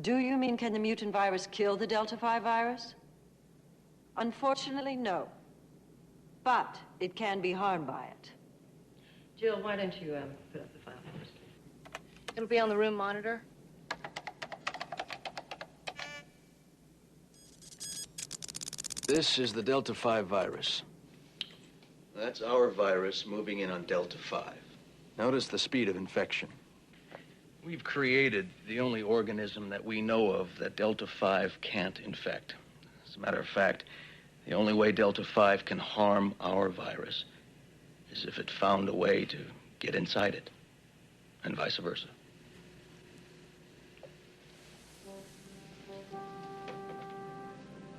Do you mean, can the mutant virus kill the Delta 5 virus? Unfortunately, no. But it can be harmed by it. Jill, why don't you put up the file for us? It'll be on the room monitor. This is the Delta 5 virus. That's our virus moving in on Delta 5. Notice the speed of infection. We've created the only organism that we know of that Delta 5 can't infect. As a matter of fact, the only way Delta 5 can harm our virus is if it found a way to get inside it, and vice versa.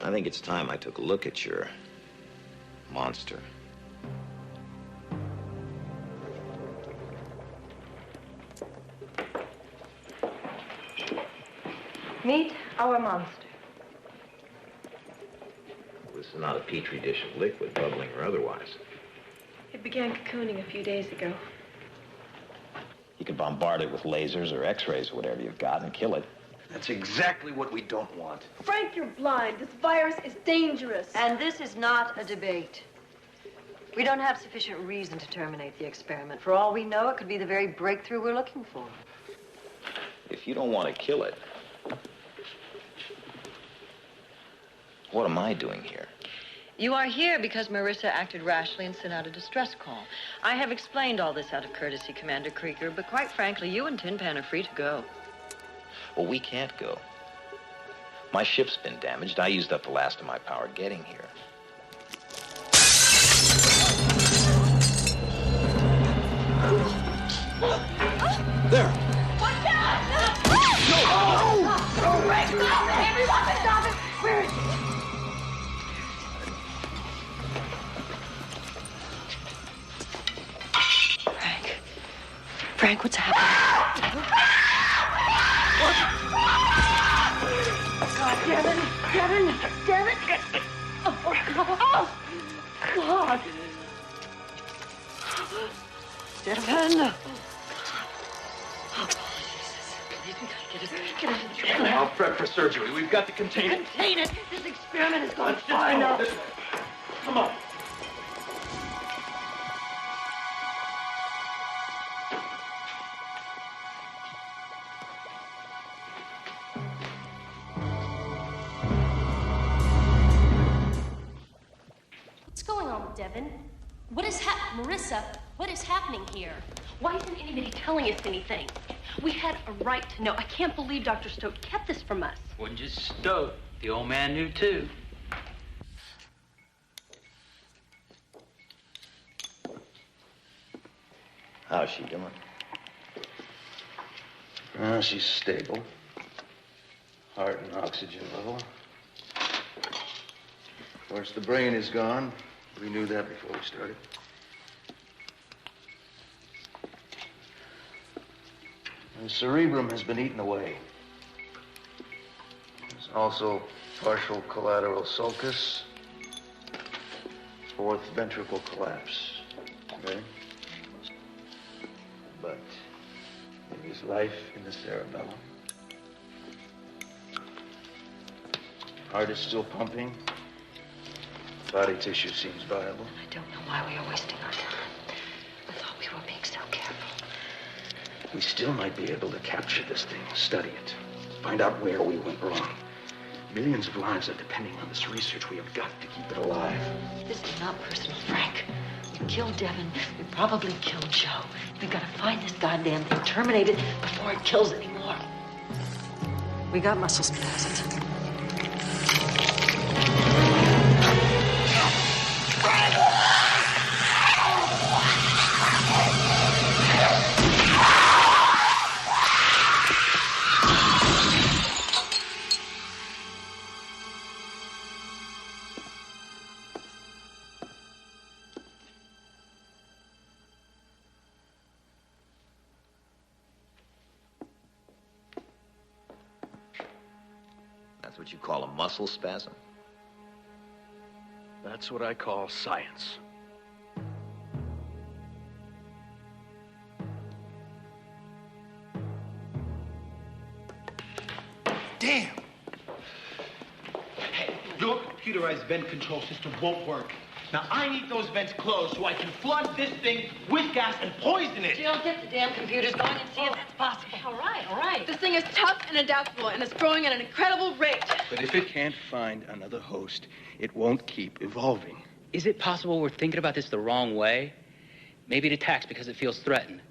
I think it's time I took a look at your monster. Meet our monster. This is not a petri dish of liquid, bubbling or otherwise. It began cocooning a few days ago. You can bombard it with lasers or x-rays or whatever you've got and kill it. That's exactly what we don't want. Frank, you're blind. This virus is dangerous. And this is not a debate. We don't have sufficient reason to terminate the experiment. For all we know, it could be the very breakthrough we're looking for. If you don't want to kill it, what am I doing here? You are here because Marissa acted rashly and sent out a distress call. I have explained all this out of courtesy, Commander Krieger, but quite frankly, you and Tin Pan are free to go. Well, we can't go. My ship's been damaged. I used up the last of my power getting here. There! Watch out! No! Frank, stop it! Everyone, stop it! Where is he? Frank, what's happening? God damn it! Damn it! Oh, God! God! Devin! I'll prep for surgery. We've got to contain it. Contain it! This experiment is going Let's far enough. Come on. What's going on, Devin? Marissa, what is happening here? Why isn't anybody telling us anything? We had a right to know. I can't believe Dr. Stoke kept this from us. Wasn't just Stoke. The old man knew, too. How's she doing? She's stable. Heart and oxygen level. Of course, the brain is gone. We knew that before we started. The cerebrum has been eaten away. There's also partial collateral sulcus, fourth ventricle collapse. Okay? But there is life in the cerebellum. Heart is still pumping. Body tissue seems viable. I don't know why we are wasting our time. I thought we were being so careful. We still might be able to capture this thing, study it, find out where we went wrong. Millions of lives are depending on this research. We have got to keep it alive. This is not personal, Frank. We killed Devin. We probably killed Joe. We've got to find this goddamn thing, terminate it before it kills anymore. We got muscle spasms. That's what you call a muscle spasm? That's what I call science. damn! Hey, your computerized vent control system won't work. Now, I need those vents closed so I can flood this thing with gas and poison it. Jill, get the damn computers going and see if that's possible. All right, all right. This thing is tough and adaptable, and it's growing at an incredible rate. But if it can't find another host, it won't keep evolving. Is it possible we're thinking about this the wrong way? Maybe it attacks because it feels threatened.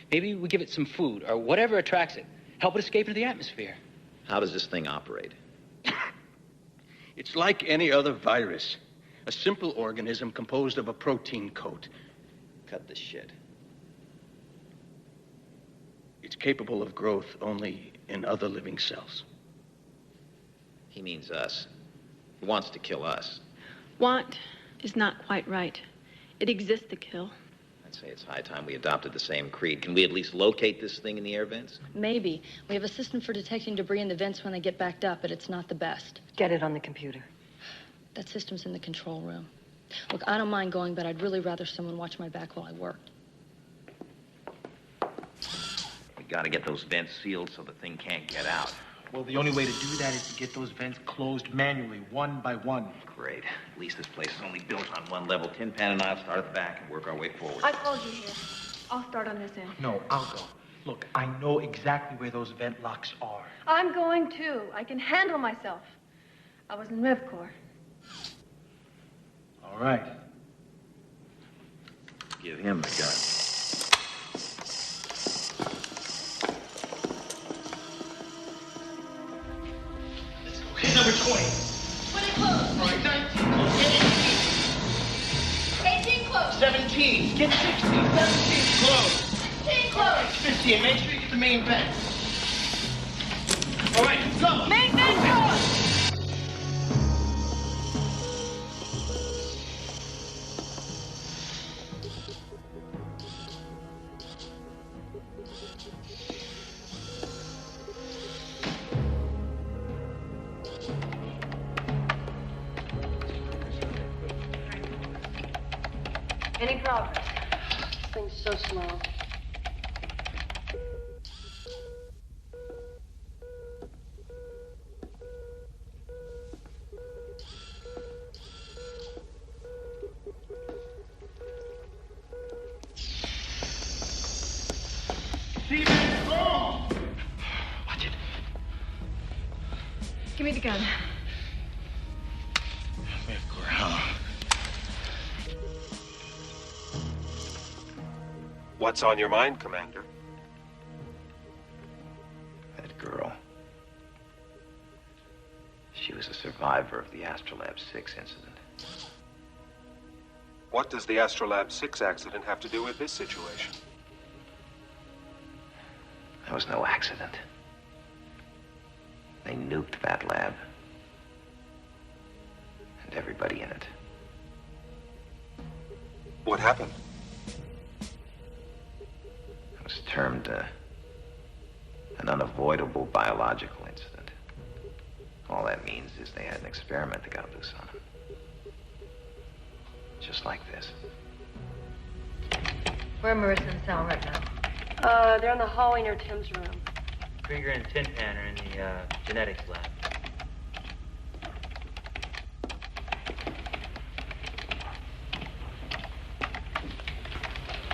Maybe we give it some food or whatever attracts it. Help it escape into the atmosphere. How does this thing operate? It's like any other virus. A simple organism composed of a protein coat. Cut the shit. It's capable of growth only in other living cells. He means us. He wants to kill us. Want is not quite right. It exists to kill. I'd say it's high time we adopted the same creed. Can we at least locate this thing in the air vents? Maybe. We have a system for detecting debris in the vents when they get backed up, but it's not the best. Get it on the computer. That system's in the control room. Look, I don't mind going, but I'd really rather someone watch my back while I work. We gotta get those vents sealed so the thing can't get out. Well, the only way to do that is to get those vents closed manually, one by one. Great. At least this place is only built on one level. Tin Pan and I'll start at the back and work our way forward. I called you here. I'll start on this end. No, I'll go. Look, I know exactly where those vent locks are. I'm going too. I can handle myself. I was in Rev Corps. All right. Give him the gun. Okay, number 20. 20 close. All right, 19 close. Get 18 close. 17. Get 16. 17 close. 16 close. 15. Make sure you get the main vent. All right, go. Main vent close. Any progress? This thing's so slow. Steven, go! Watch it. Give me the gun. What's on your mind, Commander? That girl. She was a survivor of the Astrolab 6 incident. What does the Astrolab 6 accident have to do with this situation? There was no accident. They nuked that lab. And everybody in it. What happened? It was termed an unavoidable biological incident. All that means is they had an experiment that got loose on them. Just like this. Where are Marissa and Sal right now? They're in the hallway near Tim's room. Krieger and Tin Pan are in the genetics lab.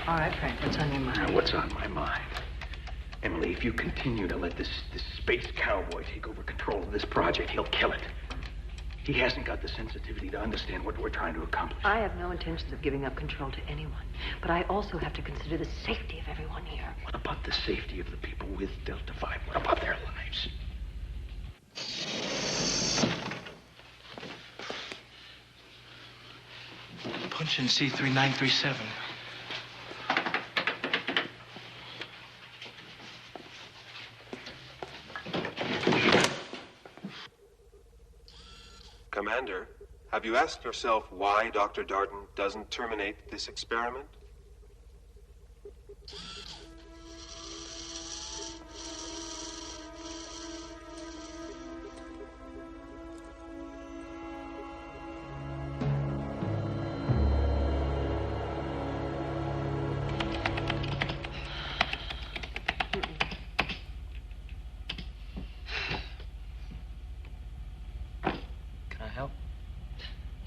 All right, Frank, what's on your mind? Now, what's on my mind? Emily, if you continue to let this space cowboy take over control of this project, he'll kill it. He hasn't got the sensitivity to understand what we're trying to accomplish. I have no intentions of giving up control to anyone, but I also have to consider the safety of everyone here. What about the safety of the people with Delta 5? What about their lives? Punch in C3937. Commander, have you asked yourself why Dr. Darden doesn't terminate this experiment?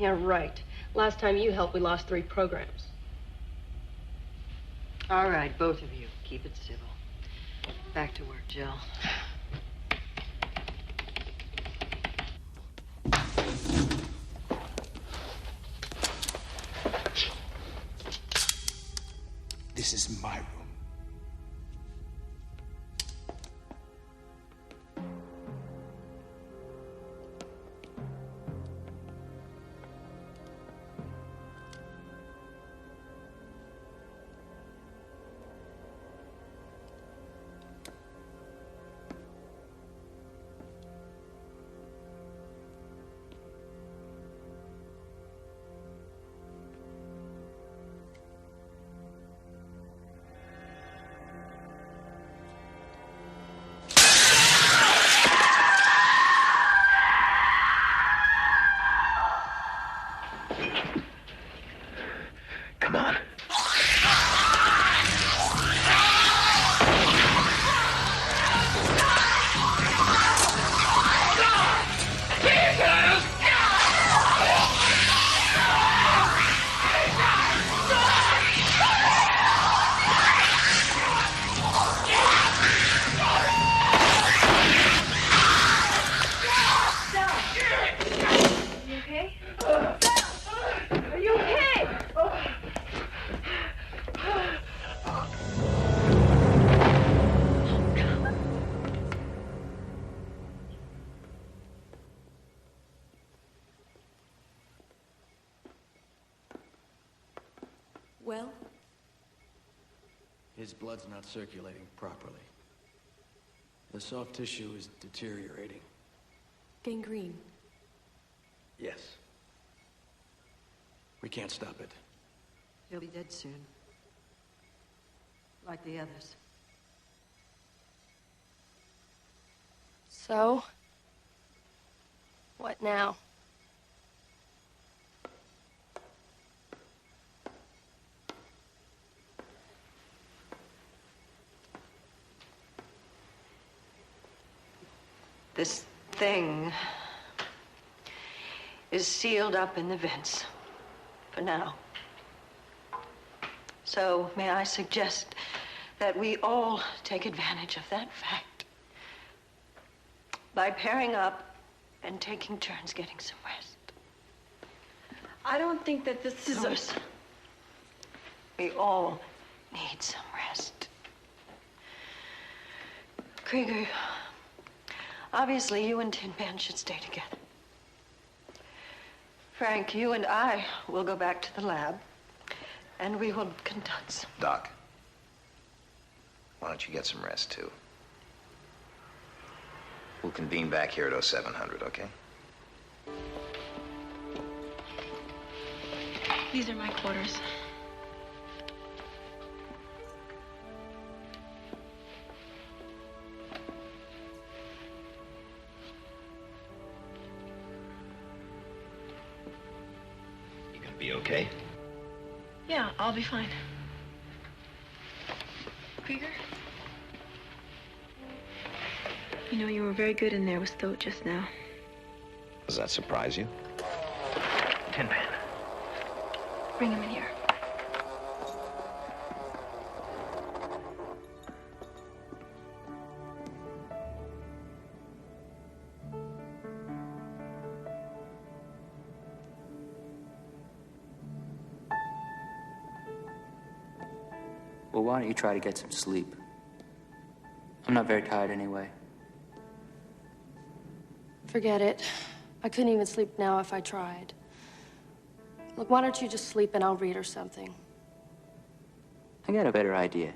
Yeah, right. Last time you helped, we lost 3 programs. All right, both of you, keep it civil. Back to work, Jill. This is my room. Come on. Well? His blood's not circulating properly. The soft tissue is deteriorating. Gangrene. Yes. We can't stop it. He'll be dead soon. Like the others. So? What now? This thing is sealed up in the vents for now. So may I suggest that we all take advantage of that fact by pairing up and taking turns getting some rest. I don't think that this is Scissors. We all need some rest. Krieger, obviously you and Tin Man should stay together. Frank, you and I will go back to the lab, and we will conduct some... Doc, why don't you get some rest, too? We'll convene back here at 0700, okay? These are my quarters. You gonna be okay? Yeah, I'll be fine. Krieger? You know, you were very good in there with Stoat just now. Does that surprise you? Tin Man. Bring him in here. Well, why don't you try to get some sleep? I'm not very tired anyway. Forget it. I couldn't even sleep now if I tried. Look, why don't you just sleep and I'll read or something? I got a better idea.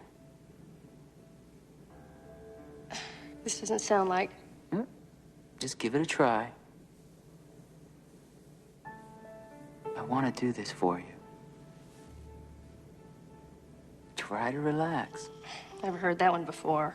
This doesn't sound like... Just give it a try. I want to do this for you. Try to relax. Never heard that one before.